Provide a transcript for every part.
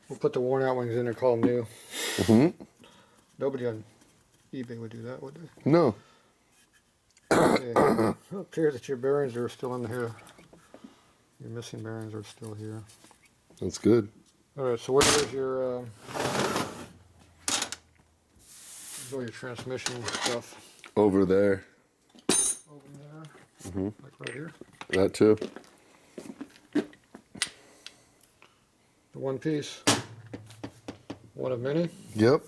We'll put the worn out ones in there, call them new. Mm-hmm. Nobody on eBay would do that, would they? No. Okay. It appears that your bearings are still in here. Your missing bearings are still here. That's good. Alright, so where's your all your transmission stuff? Over there. Over there? Mm-hmm. Like right here? That too. The one piece? One of many? Yep.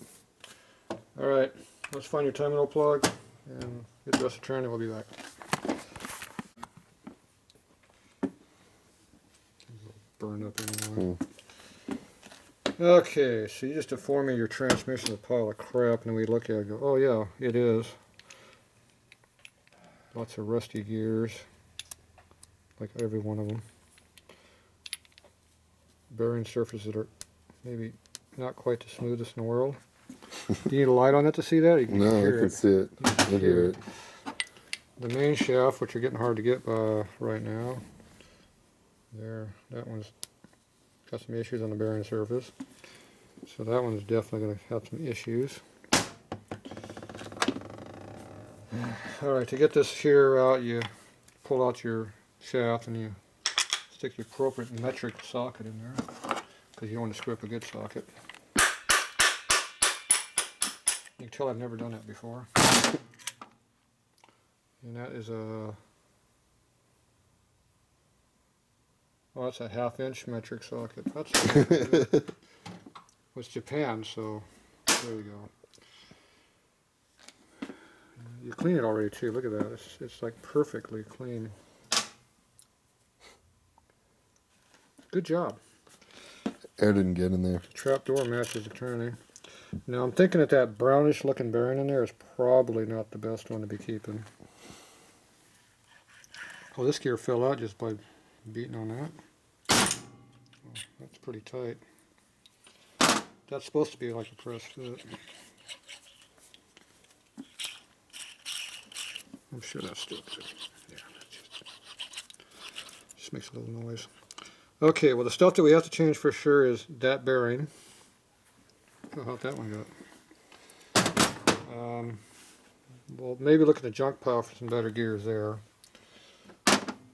Alright, let's find your terminal plug and get the rest of the turn and we'll be back. Burned up anyway. Okay, so you just inform me your transmission is a pile of crap, and then we look at it and go, oh yeah, it is. Lots of rusty gears, like every one of them. Bearing surfaces that are maybe not quite the smoothest in the world. Do you need a light on it to see that? You can No, hear I can see it. I hear it. The main shaft, which are getting hard to get by right now, there, that one's got some issues on the bearing surface. So that one's definitely going to have some issues. Alright, to get this here out, you pull out your shaft and you stick the appropriate metric socket in there, because you don't want to screw up a good socket. You can tell I've never done that before. And that is a, well, that's a 1/2 inch metric socket. That's it's Japan, so there you go. You clean it already too. Look at that. It's like perfectly clean. Good job. Air didn't get in there. The trap door matches the turning. Now I'm thinking that brownish looking bearing in there is probably not the best one to be keeping. Oh, this gear fell out just by beating on that. Oh, that's pretty tight. That's supposed to be like a press fit. I'm sure that's still good. Yeah, just makes a little noise. Okay, well the stuff that we have to change for sure is that bearing. Oh, how'd that one go? Well, maybe look at the junk pile for some better gears there.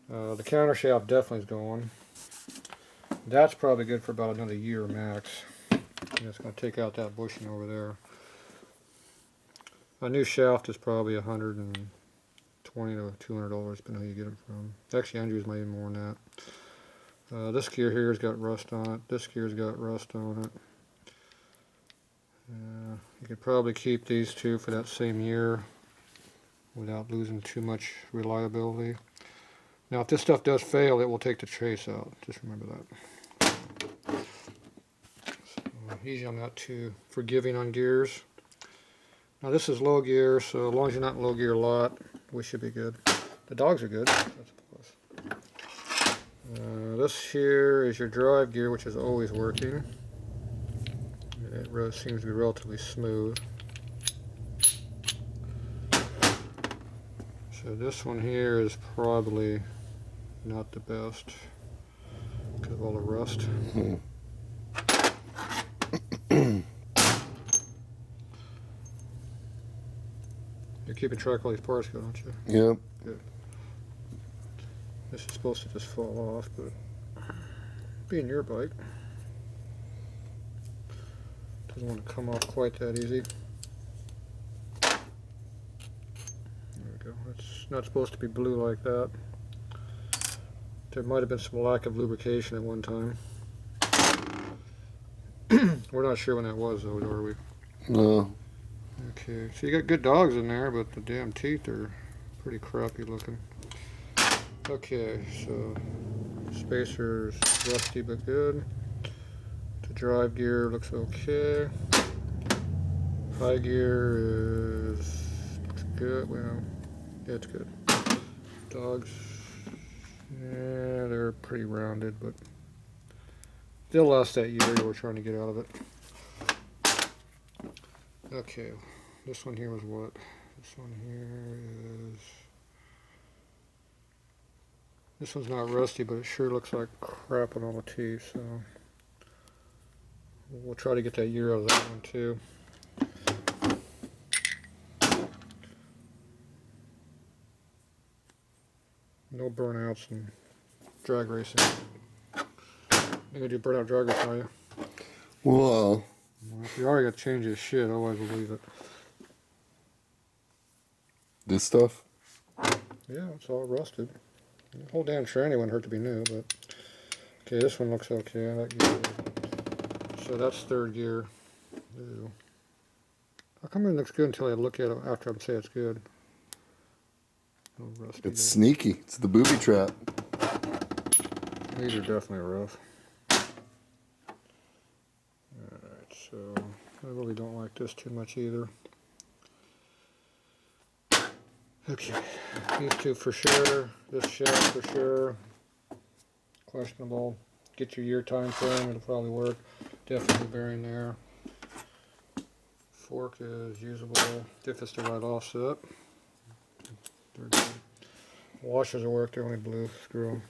The counter shaft definitely is going. That's probably good for about another year max. And it's going to take out that bushing over there. A new shaft is probably $120 to $200, depending on who you get them from. Actually, Andrews might even more than that. This gear here has got rust on it. This gear's got rust on it. You could probably keep these two for that same year without losing too much reliability. Now, if this stuff does fail, it will take the trace out. Just remember that. So, easy, I'm not too forgiving on gears. Now, this is low gear, so as long as you're not in low gear a lot, we should be good. The dogs are good. That's a plus. This here is your drive gear, which is always working. It really seems to be relatively smooth. So this one here is probably not the best because of all the rust. You're keeping track of all these parts, aren't you? Yep. Good. This is supposed to just fall off, but being your bike, doesn't want to come off quite that easy. There we go. It's not supposed to be blue like that. There might have been some lack of lubrication at one time. We're not sure when that was, though, are we? No. Okay, so you got good dogs in there, but the damn teeth are pretty crappy looking. Okay, so spacer's rusty but good. The drive gear looks okay. High gear looks good. Well, yeah, it's good. Dogs, yeah, they're pretty rounded, but they'll last that year we're trying to get out of it. Okay, this one here was what? This one here is... This one's not rusty, but it sure looks like crap on all the teeth, so... We'll try to get that year out of that one too. No burnouts and drag racing. You gonna do burnout drag racing, are you? Well, If you already got to change this shit, otherwise we'll leave it. this stuff? Yeah, it's all rusted. The whole damn tranny wouldn't hurt to be new, but okay, this one looks okay. That gear. So that's third gear. Ew. How come it looks good until I look at it after I say it's good? No rusty. It's sneaky. It's the booby trap. These are definitely rough. Alright, so I really don't like this too much either. Okay, these two for sure. This shaft for sure. Questionable. Get your year time frame, it'll probably work. Definitely bearing there. Fork is usable if it's the right offset. They're good. Washers will work, they're only blue. Screw them.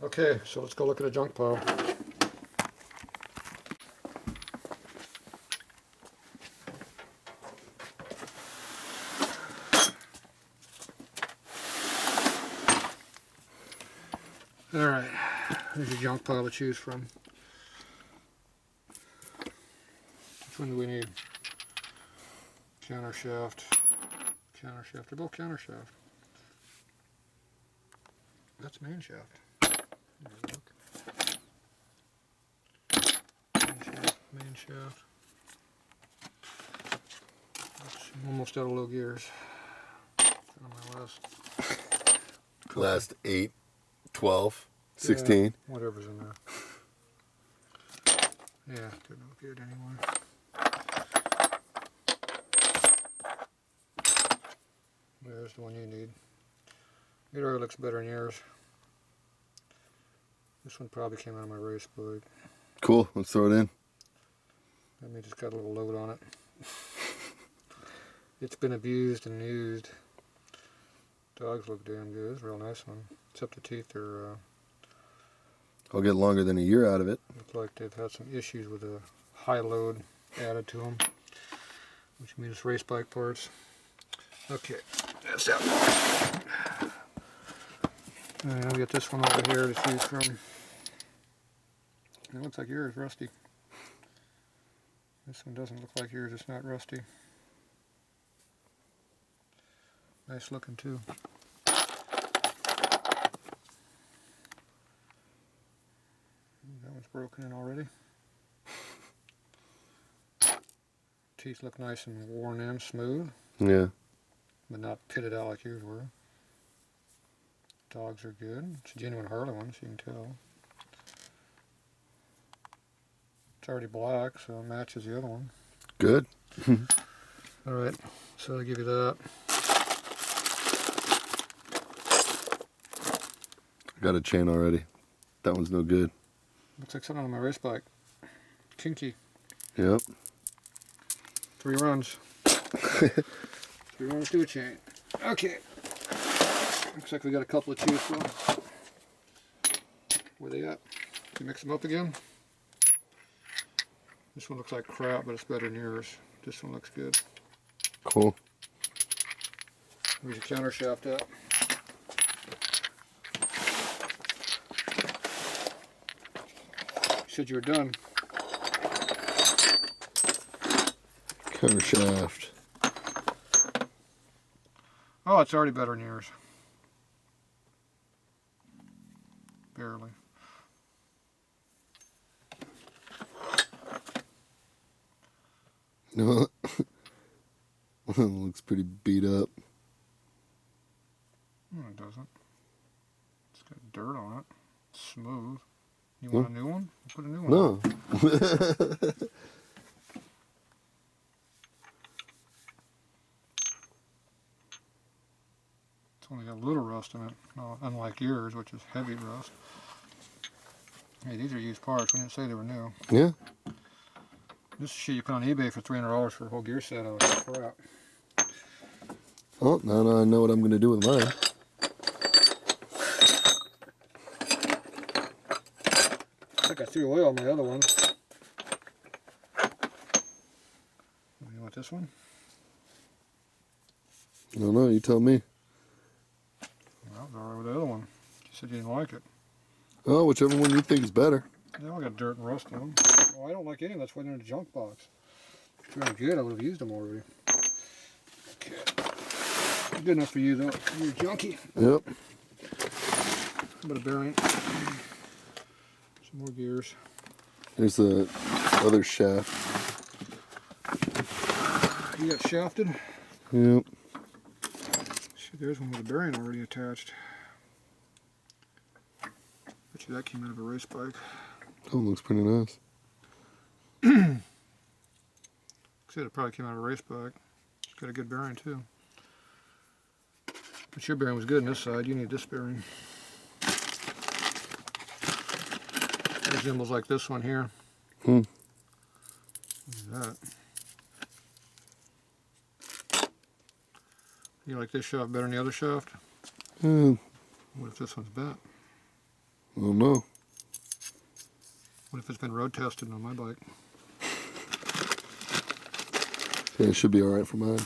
Okay, so let's go look at a junk pile. Alright, there's a junk pile to choose from. Which one do we need? Counter shaft. Counter shaft. They're both counter shaft. That's main shaft. Main shaft. I'm almost out of low gears. On my list. Last 8, 12, 16. Yeah, whatever's in there. Yeah, didn't look good anymore. There's the one you need. It already looks better than yours. This one probably came out of my race bike. Cool. Let's throw it in. That means it's got a little load on it. It's been abused and used. Dogs look damn good. It's a real nice one. Except the teeth are, I'll get longer than a year out of it. look like they've had some issues with a high load added to them. Which means race bike parts. Okay, that's that one. And I'll get this one over here to choose from. It looks like yours, rusty. This one doesn't look like yours, it's not rusty. Nice looking too. That one's broken in already. Teeth look nice and worn in, smooth. Yeah. But not pitted out like yours were. Dogs are good. It's a genuine Harley one, so you can tell. It's already black, so it matches the other one. Good. Alright, so I'll give you that. I got a chain already. That one's no good. Looks like something on my race bike. Kinky. Yep. 3 runs. 3 runs to a chain. Okay. Looks like we got a couple to choose from. Where they at? Can you mix them up again? This one looks like crap, but it's better than yours. This one looks good. Cool. Where's your counter shaft at? You said you were done. Counter shaft. Oh, it's already better than yours. Barely. No. Looks pretty beat up. No, it doesn't. It's got dirt on it. It's smooth. You want a new one? We'll put a new one on. No. It's only got a little rust in it, unlike yours, which is heavy rust. Hey, these are used parts. We didn't say they were new. Yeah. This shit you put on eBay for $300 for a whole gear set of crap. Oh, now I know what I'm going to do with mine. I think I threw oil on my other one. this one? I don't know. You tell me. Well, I was alright with the other one. You said you didn't like it. Oh, whichever one you think is better. They all got dirt and rust on them. Well, I don't like any of them. That's why they're in the junk box. If they were good, I would have used them already. Okay. Good enough for you, though. You're a junkie. Yep. How about a bearing? Some more gears. There's the other shaft. You got shafted? Yep. See, there's one with a bearing already attached. Bet you that came out of a race bike. Oh, looks pretty nice. Said it probably came out of a race bike. It's got a good bearing too. But your bearing was good on this side. You need this bearing. It resembles like this one here. Hmm. Look at that. You like this shaft better than the other shaft? What What if this one's bent? I don't know. What if it's been road tested on my bike? Yeah, it should be alright for mine.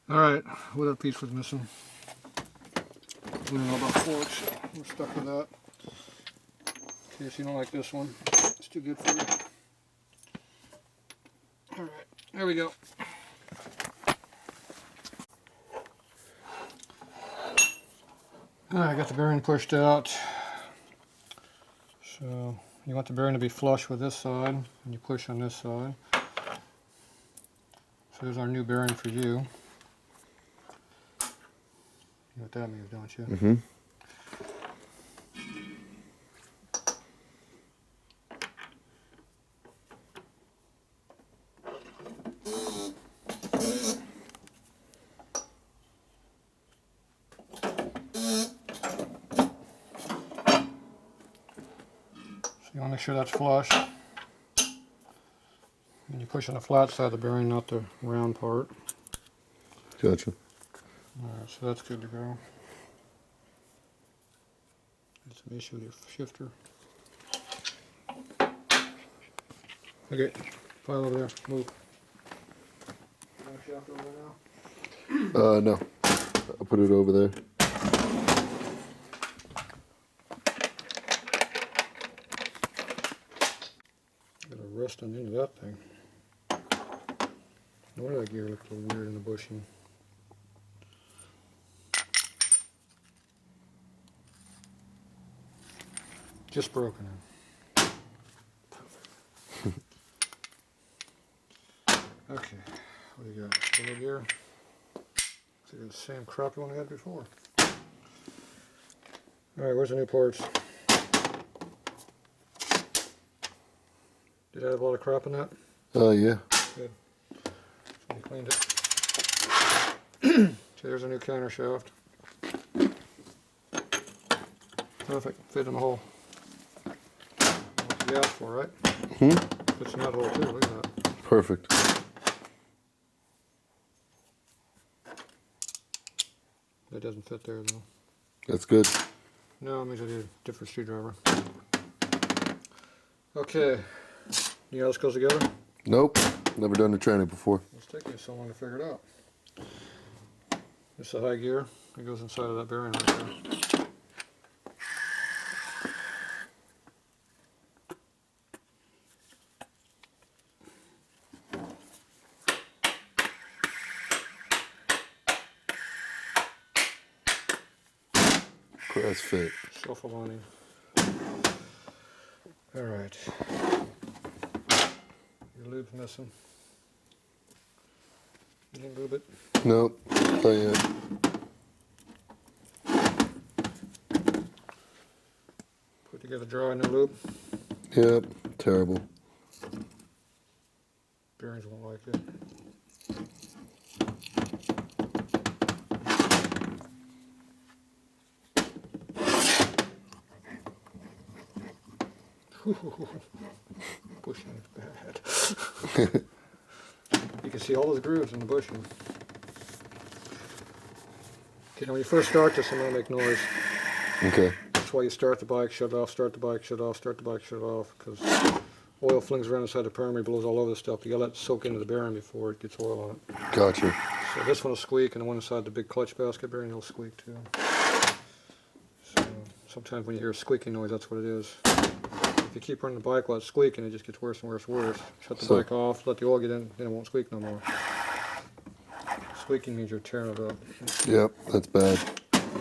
Alright, what other piece was missing? We don't know about forks, so we're stuck with that. Okay, so you don't like this one. It's too good for you. Alright, there we go. Alright, I got the bearing pushed out. So you want the bearing to be flush with this side, and you push on this side. So there's our new bearing for you. You know what that means, don't you? Mm-hmm. You want to make sure that's flush. And you push on the flat side of the bearing, not the round part. Gotcha. Alright, so that's good to go. That's an issue with your shifter. Okay, file over there, move. You want a shaft over there now? No. I'll put it over there. Got a rust on the end of that thing. No wonder that gear looked a little weird in the bushing. Just broken in. Okay, what do you got? Little gear? Looks like the same crappy one we had before. Alright, where's the new parts? Did I have a lot of crap in that? Yeah. Good. So you cleaned it. So there's a new counter shaft. Perfect. Fit in the hole. What you asked for, right? Hmm? Fits in that hole too. Look at that. Perfect. That doesn't fit there though. That's good. No, it means I need a different screwdriver. Okay. You know how this goes together? Nope. Never done the training before. It's taking you so long to figure it out. This is the high gear. It goes inside of that bearing right there. Press fit. Self-aligning. Alright. Your lube's missing. You didn't lube it? Nope. Not yet. Put together dry new lube. Yep. Terrible. Bearings won't like it. Bushing is bad. You can see all those grooves in the bushing. Okay, now when you first start this, I'm going to make noise. Okay. That's why you start the bike, shut it off, start the bike, shut it off, start the bike, shut it off, because oil flings around inside the primary, blows all over the stuff. You gotta let it soak into the bearing before it gets oil on it. Gotcha. So this one will squeak, and the one inside the big clutch basket bearing will squeak too. So sometimes when you hear a squeaking noise, that's what it is. If you keep running the bike while it's squeaking, it just gets worse and worse and worse. Shut the bike off, let the oil get in, then it won't squeak no more. Squeaking means you're tearing it up. Yep, that's bad.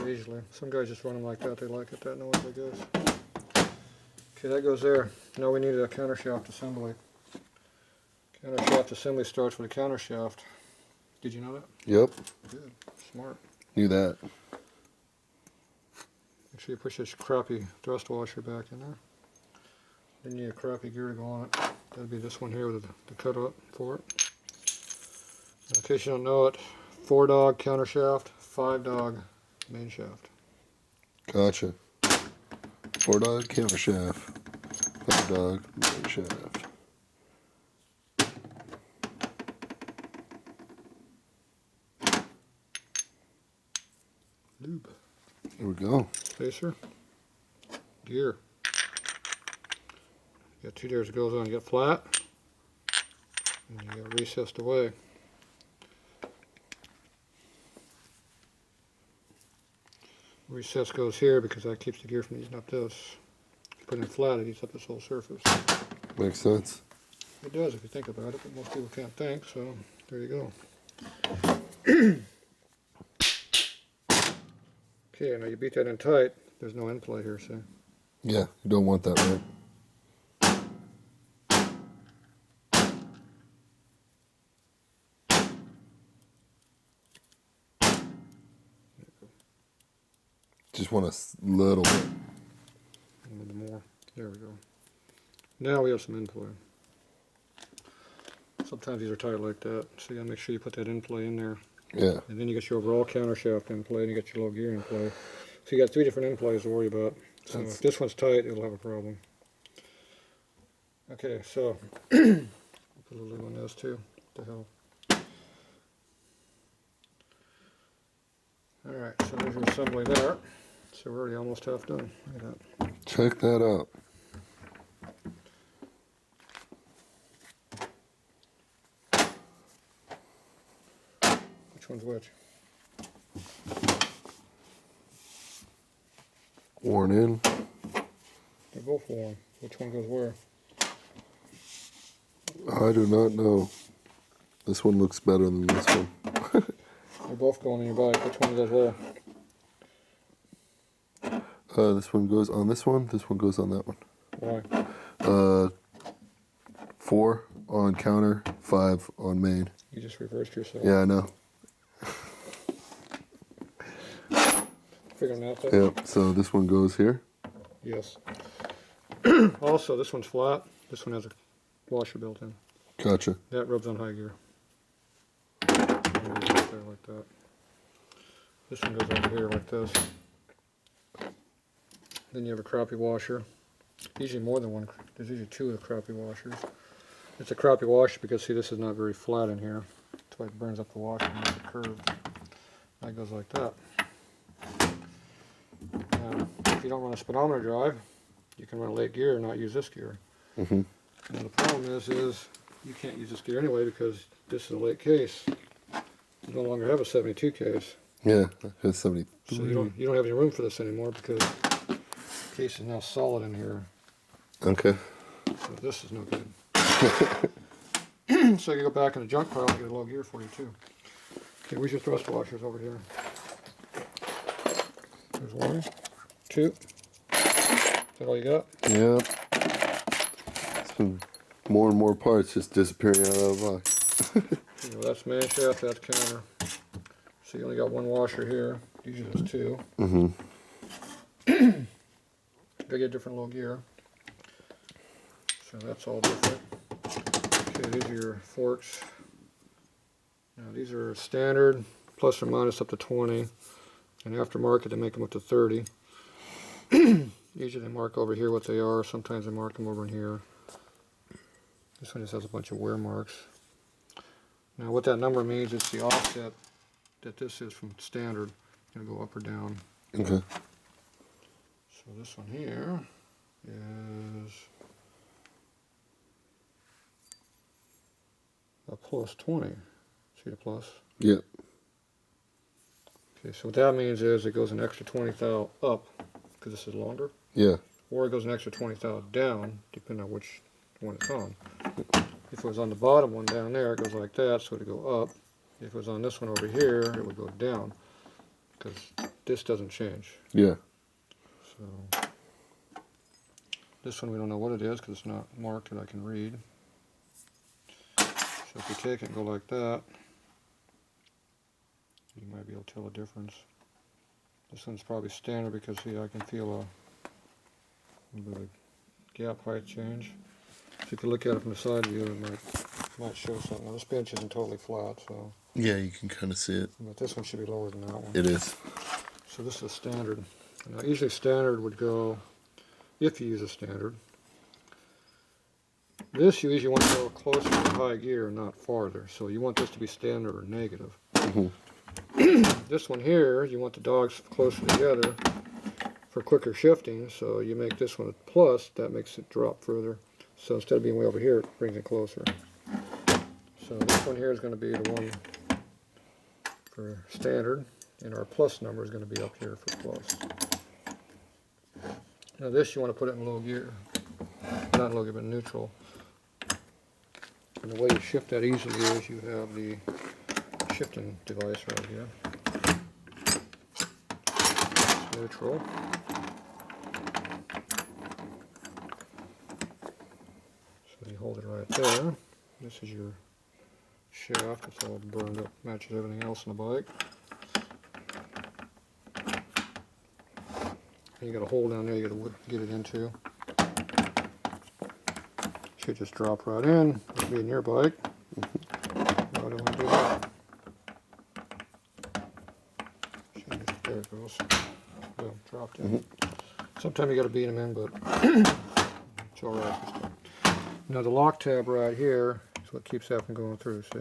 Usually. Some guys just run them like that. They like it, that noise, I guess. Okay, that goes there. Now we need a countershaft assembly. Countershaft assembly starts with a countershaft. Did you know that? Yep. Good. Smart. Knew that. Make sure you push this crappy thrust washer back in there. Then you need a crappy gear to go on it. That'd be this one here with the cut up for it. In case you don't know it, 4-dog countershaft, 5-dog main shaft. Gotcha. 4-dog camera shaft. 5-dog main shaft. Lube. There we go. Spacer. Gear. You got 2 gears that goes on. You got flat, and you got recessed away. Recess goes here because that keeps the gear from eating up this. If you put it in flat, it eats up this whole surface. Makes sense. It does if you think about it, but most people can't think, so there you go. Okay, now you beat that in tight. There's no end play here, see? Yeah, you don't want that, right? Just want a little bit. A little bit more. There we go. Now we have some end play. Sometimes these are tight like that, so you gotta make sure you put that end play in there. Yeah. And then you get your overall countershaft in play, and you get your low gear in play. So you got 3 different end plays to worry about. So if this one's tight, it'll have a problem. Okay, so put a little lube on this too. What the hell? Alright, so there's your assembly there. So we're already almost half done. Look at that. Check that out. Which one's which? Worn in. They're both worn. Which one goes where? I do not know. This one looks better than this one. They're both going in your bike. Which one goes where? This one goes on this one. This one goes on that one. Why? 4 on counter, 5 on main. You just reversed yourself. Yeah, I know. Figuring out that? Yep. So this one goes here. Yes. Also, this one's flat. This one has a washer built in. Gotcha. That rubs on high gear. There like that. This one goes over here like this. Then you have a crappie washer. Usually more than one. There's usually 2 of the crappie washers. It's a crappie washer because, see, this is not very flat in here. That's why it burns up the washer and makes it curved. That goes like that. Now, if you don't run a speedometer drive, you can run a late gear and not use this gear. Mm-hmm. Now the problem is you can't use this gear anyway because this is a late case. You no longer have a 72 case. Yeah, it's 70. So you don't have any room for this anymore because the case is now solid in here. Okay. So this is no good. So you go back in the junk pile and get a low gear for you too. Okay, where's your thrust washers over here? There's 1, 2. Is that all you got? Yep. It's been more and more parts just disappearing out of the box. Well, that's main shaft, that's counter. So you only got 1 washer here. Usually there's 2. Mm-hmm. Gotta get different low gear. So that's all different. Okay, these are your forks. Now these are standard, plus or minus up to 20. And aftermarket, they make them up to 30. Usually they mark over here what they are. Sometimes they mark them over in here. This one just has a bunch of wear marks. Now what that number means, it's the offset that this is from standard. It's going to go up or down. Okay. So this one here is a plus 20. See the plus? Yeah. Okay, so what that means is it goes an extra 20 thou up, because this is longer. Yeah. Or it goes an extra 20 thou down, depending on which one it's on. If it was on the bottom one down there, it goes like that, so it would go up. If it was on this one over here, it would go down, because this doesn't change. Yeah. So this one we don't know what it is, because it's not marked that I can read. So if you take it and go like that, you might be able to tell the difference. This one's probably standard because, see, I can feel a little bit of gap height change. If you could look at it from the side view, it might show something. Now this bench isn't totally flat, so. Yeah, you can kind of see it. But this one should be lower than that one. It is. So this is standard. Now usually standard would go, if you use a standard, this you usually want to go closer to high gear, not farther. So you want this to be standard or negative. This one here, you want the dogs closer together for quicker shifting, so you make this one a plus, that makes it drop further. So instead of being way over here, it brings it closer. So this one here is going to be the one for standard, and our plus number is going to be up here for plus. Now this you want to put it in low gear, not low gear, but neutral. And the way you shift that easily is you have the shifting device right here. It's neutral. So you hold it right there. This is your shaft. It's all burned up, matches everything else on the bike. And you got a hole down there you got to get it into. Should just drop right in. It'll be in your bike. Why don't we do that? There it goes. Boom, dropped in. Sometimes you got to beat them in, but it's all right this time. Now the lock tab right here is what keeps that from going through. See,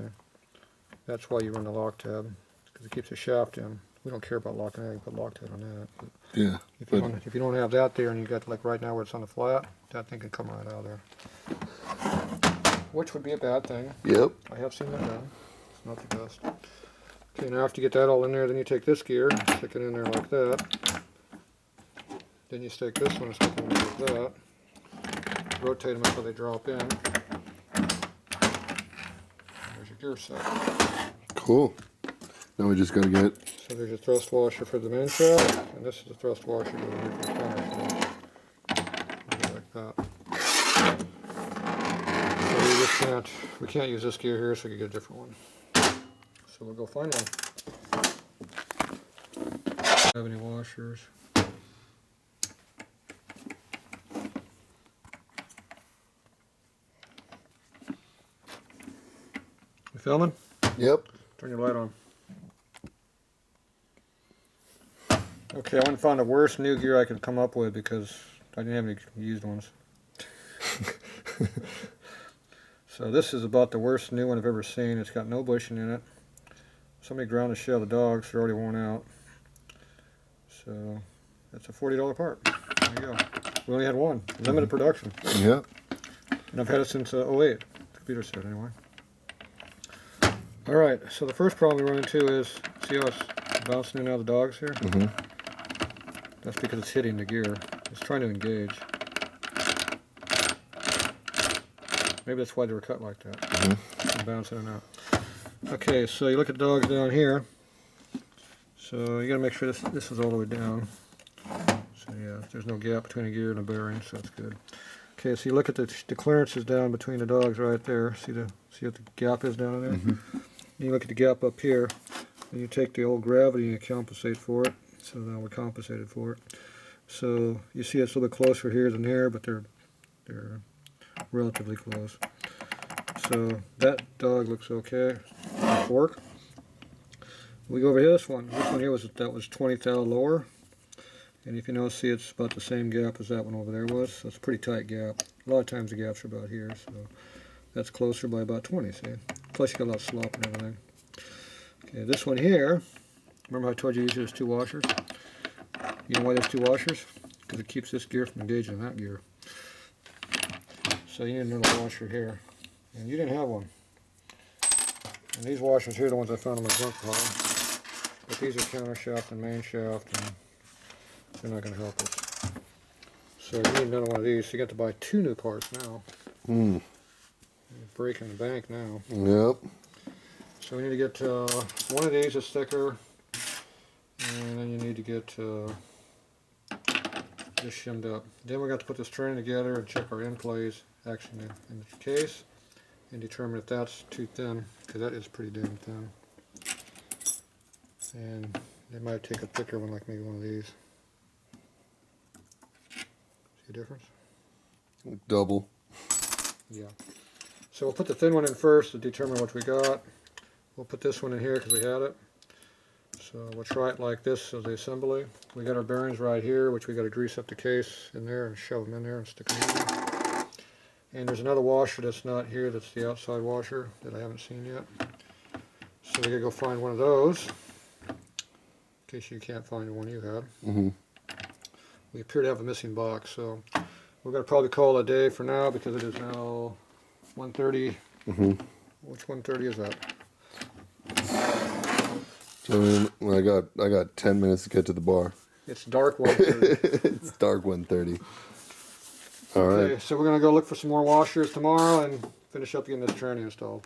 that's why you run the lock tab, because it keeps the shaft in. We don't care about locking that. You put lock tab on that. But Yeah. if you don't have that there, and you got like right now where it's on the flat, that thing can come right out of there. Which would be a bad thing. Yep. I have seen that done. It's not the best. Okay, now after you get that all in there, then you take this gear, stick it in there like that. Then you stick this one and stick it in there like that. Rotate them until they drop in. There's your gear set. Cool. Now we just gotta get. So there's your thrust washer for the main shaft, and this is the thrust washer for the neutral counter shaft. Like that. So we can't use this gear here, so we can get a different one. So we'll go find one. Have any washers? You filming? Yep. Turn your light on. Okay, I went and found the worst new gear I could come up with because I didn't have any used ones. So this is about the worst new one I've ever seen. It's got no bushing in it. Somebody ground the shell of the dogs. They're already worn out. So that's a $40 part. There you go. We only had one. Limited production. Yep. And I've had it since 08. Computer set anyway. Alright, so the first problem we run into is, see how it's bouncing in and out of the dogs here? That's because it's hitting the gear. It's trying to engage. Maybe that's why they were cut like that. Bouncing in and out. Okay, so you look at the dogs down here. So you gotta make sure this is all the way down. So yeah, there's no gap between a gear and a bearing, so that's good. Okay, so you look at the clearances down between the dogs right there. See what the gap is down in there? And you look at the gap up here, and you take the old gravity and you compensate for it. So now we compensated for it. So you see it's a little bit closer here than here, but they're relatively close. So that dog looks okay. Fork. We go over here. This one here was 20 thou lower, and if you notice, see it's about the same gap as that one over there was. So it's a pretty tight gap. A lot of times the gaps are about here, so that's closer by about 20. See, plus you got a lot of slop and everything. Okay, this one here. Remember how I told you usually there's two washers? You know why there's two washers? Because it keeps this gear from engaging that gear. So you need another washer here. And you didn't have one. And these washers here are the ones I found in my junk pile. But these are counter shaft and main shaft, and they're not going to help us. So you need another one of these. So you got to buy 2 new parts now. You're breaking the bank now. Yep. So we need to get one of these, a sticker, and then you need to get this shimmed up. Then we got to put this training together and check our end plays action in the case and determine if that's too thin, because that is pretty damn thin. And they might take a thicker one, like maybe one of these. See the difference? Double. Yeah. So we'll put the thin one in first to determine what we got. We'll put this one in here because we had it. So we'll try it like this as the assembly. We got our bearings right here, which we got to grease up the case in there and shove them in there and stick them in. And there's another washer that's not here, that's the outside washer that I haven't seen yet. So we got to go find one of those, in case you can't find the one you had. We appear to have a missing box, so we're going to probably call it a day for now because it is now 1:30. Which 1:30 is that? So I got 10 minutes to get to the bar. It's dark 1:30. It's dark 1:30. All right. Okay, so we're going to go look for some more washers tomorrow and finish up getting this tranny installed.